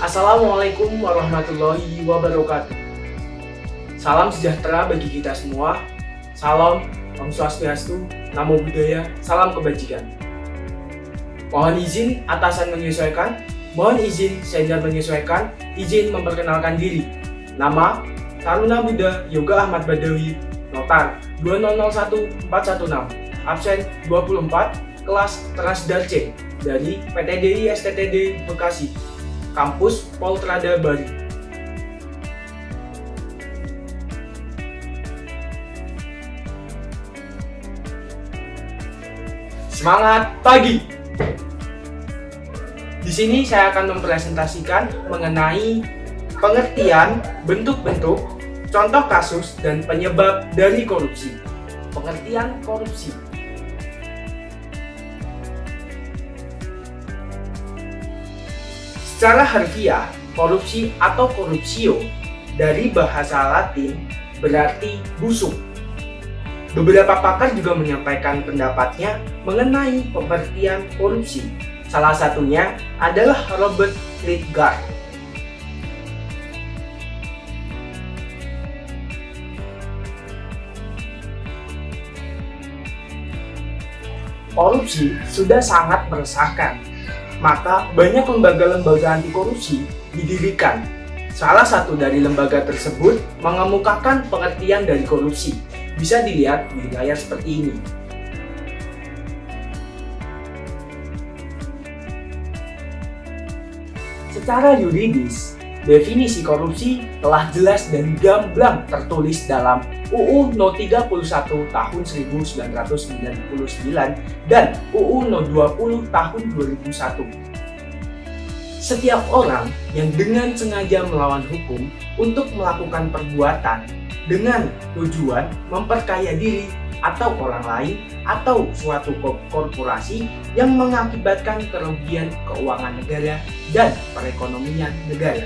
Assalamualaikum warahmatullahi wabarakatuh. Salam sejahtera bagi kita semua. Salam Om Swastiastu, Namo Buddhaya, salam kebajikan. Mohon izin atasan menyesuaikan, mohon izin senior menyesuaikan, izin memperkenalkan diri. Nama Taruna Buddha Yoga Ahmad Badawi, Notar 2001416, absen 24, kelas Terasdar C dari PTDI STTD Bekasi, Kampus Poltrada Bari. Semangat pagi! Di sini saya akan mempresentasikan mengenai pengertian, bentuk-bentuk, contoh kasus, dan penyebab dari korupsi. Pengertian korupsi. Secara harfiah, korupsi atau corruptio dari bahasa Latin berarti busuk. Beberapa pakar juga menyampaikan pendapatnya mengenai pengertian korupsi. Salah satunya adalah Robert Lidgard. Korupsi sudah sangat meresahkan, maka banyak lembaga-lembaga anti korupsi didirikan. Salah satu dari lembaga tersebut mengemukakan pengertian dari korupsi. Bisa dilihat di layar seperti ini. Secara yuridis, definisi korupsi telah jelas dan gamblang tertulis dalam UU No 31 tahun 1999 dan UU No 20 tahun 2001. Setiap orang yang dengan sengaja melawan hukum untuk melakukan perbuatan dengan tujuan memperkaya diri atau orang lain atau suatu korporasi yang mengakibatkan kerugian keuangan negara dan perekonomian negara.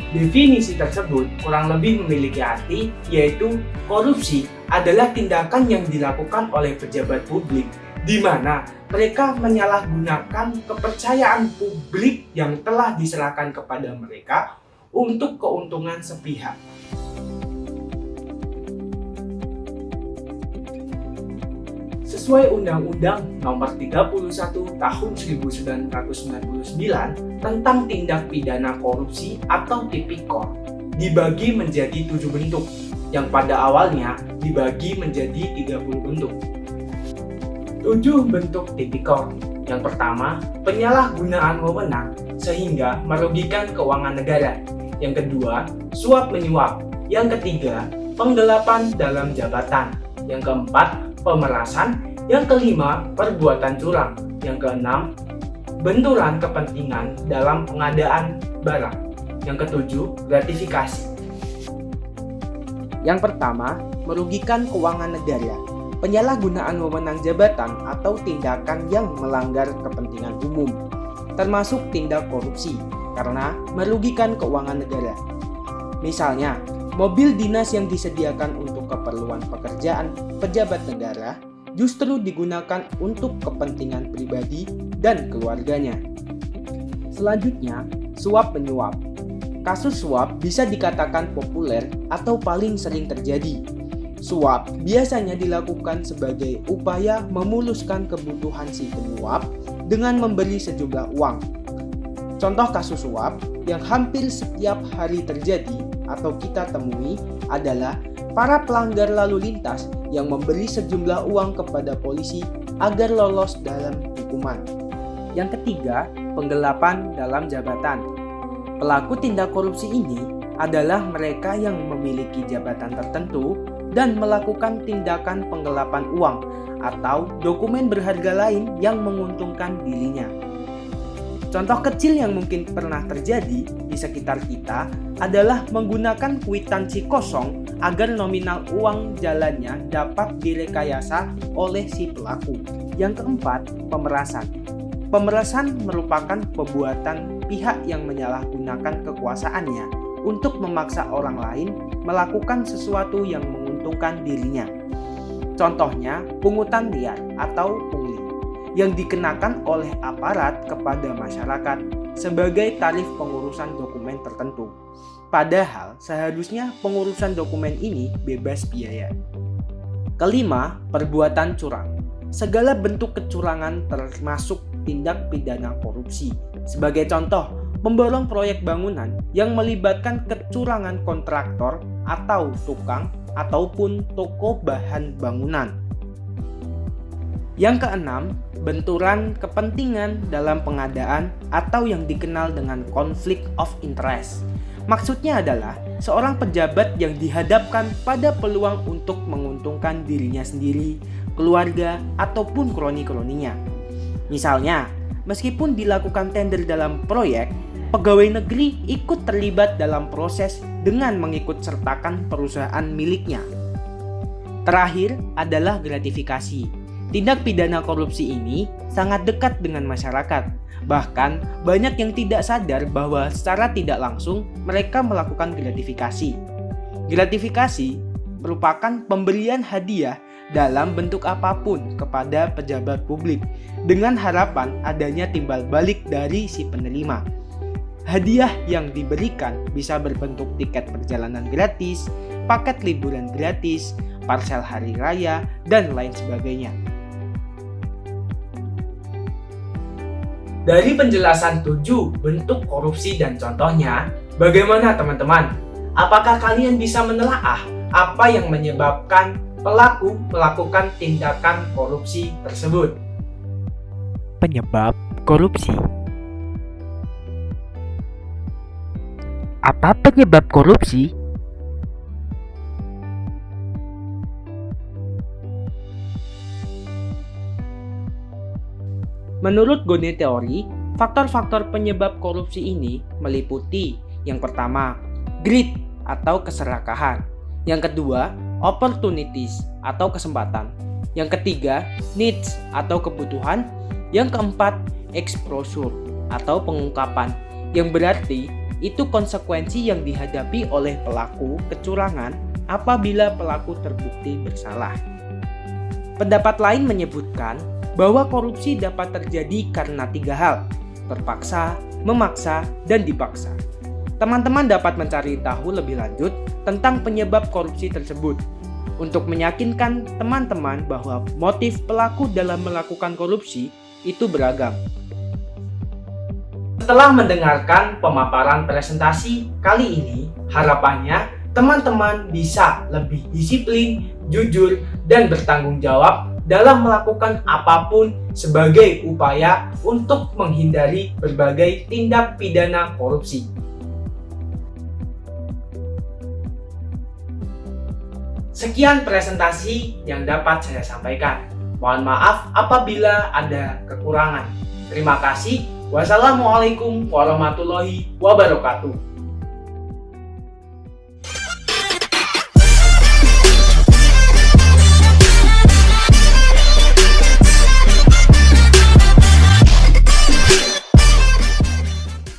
Definisi tersebut kurang lebih memiliki arti, yaitu korupsi adalah tindakan yang dilakukan oleh pejabat publik di mana mereka menyalahgunakan kepercayaan publik yang telah diserahkan kepada mereka untuk keuntungan sepihak. Sesuai Undang-Undang Nomor 31 Tahun 1999 tentang tindak pidana korupsi atau tipikor, dibagi menjadi 7 bentuk, yang pada awalnya dibagi menjadi 30 bentuk. 7 bentuk tipikor. Yang pertama, penyalahgunaan wewenang sehingga merugikan keuangan negara. Yang kedua, suap menyuap. Yang ketiga, penggelapan dalam jabatan. Yang keempat, pemerasan. Yang kelima, perbuatan curang. Yang keenam, benturan kepentingan dalam pengadaan barang. Yang ketujuh, gratifikasi. Yang pertama, merugikan keuangan negara. Penyalahgunaan wewenang jabatan atau tindakan yang melanggar kepentingan umum, termasuk tindak korupsi karena merugikan keuangan negara. Misalnya, mobil dinas yang disediakan untuk keperluan pekerjaan pejabat negara justru digunakan untuk kepentingan pribadi dan keluarganya. Selanjutnya, suap menyuap. Kasus suap bisa dikatakan populer atau paling sering terjadi. Suap biasanya dilakukan sebagai upaya memuluskan kebutuhan si penyuap dengan memberi sejumlah uang. Contoh kasus suap yang hampir setiap hari terjadi atau kita temui adalah para pelanggar lalu lintas yang memberi sejumlah uang kepada polisi agar lolos dalam hukuman. Yang ketiga, penggelapan dalam jabatan. Pelaku tindak korupsi ini adalah mereka yang memiliki jabatan tertentu dan melakukan tindakan penggelapan uang atau dokumen berharga lain yang menguntungkan dirinya. Contoh kecil yang mungkin pernah terjadi di sekitar kita adalah menggunakan kwitansi kosong agar nominal uang jalannya dapat direkayasa oleh si pelaku. Yang keempat, pemerasan. Pemerasan merupakan perbuatan pihak yang menyalahgunakan kekuasaannya untuk memaksa orang lain melakukan sesuatu yang menguntungkan dirinya. Contohnya, pungutan liar atau pungli, yang dikenakan oleh aparat kepada masyarakat sebagai tarif pengurusan dokumen tertentu. Padahal seharusnya pengurusan dokumen ini bebas biaya. Kelima, perbuatan curang. Segala bentuk kecurangan termasuk tindak pidana korupsi. Sebagai contoh, memborong proyek bangunan yang melibatkan kecurangan kontraktor atau tukang ataupun toko bahan bangunan. Yang keenam, benturan kepentingan dalam pengadaan atau yang dikenal dengan conflict of interest. Maksudnya adalah seorang pejabat yang dihadapkan pada peluang untuk menguntungkan dirinya sendiri, keluarga, ataupun kroni-kroninya. Misalnya, meskipun dilakukan tender dalam proyek, pegawai negeri ikut terlibat dalam proses dengan mengikut sertakan perusahaan miliknya. Terakhir adalah gratifikasi. Tindak pidana korupsi ini sangat dekat dengan masyarakat. Bahkan banyak yang tidak sadar bahwa secara tidak langsung mereka melakukan gratifikasi. Gratifikasi merupakan pemberian hadiah dalam bentuk apapun kepada pejabat publik dengan harapan adanya timbal balik dari si penerima. Hadiah yang diberikan bisa berbentuk tiket perjalanan gratis, paket liburan gratis, parsel hari raya, dan lain sebagainya. Dari penjelasan 7 bentuk korupsi dan contohnya, bagaimana teman-teman? Apakah kalian bisa menelaah apa yang menyebabkan pelaku melakukan tindakan korupsi tersebut? Penyebab korupsi. Apa penyebab korupsi? Menurut Gone Teori, faktor-faktor penyebab korupsi ini meliputi yang pertama, greed atau keserakahan. Yang kedua, opportunities atau kesempatan. Yang ketiga, needs atau kebutuhan. Yang keempat, exposure atau pengungkapan. Yang berarti itu konsekuensi yang dihadapi oleh pelaku kecurangan apabila pelaku terbukti bersalah. Pendapat lain menyebutkan bahwa korupsi dapat terjadi karena 3 hal: terpaksa, memaksa, dan dipaksa. Teman-teman dapat mencari tahu lebih lanjut tentang penyebab korupsi tersebut untuk meyakinkan teman-teman bahwa motif pelaku dalam melakukan korupsi itu beragam. Setelah mendengarkan pemaparan presentasi kali ini, harapannya teman-teman bisa lebih disiplin, jujur, dan bertanggung jawab dalam melakukan apapun sebagai upaya untuk menghindari berbagai tindak pidana korupsi. Sekian presentasi yang dapat saya sampaikan. Mohon maaf apabila ada kekurangan. Terima kasih. Wassalamualaikum warahmatullahi wabarakatuh.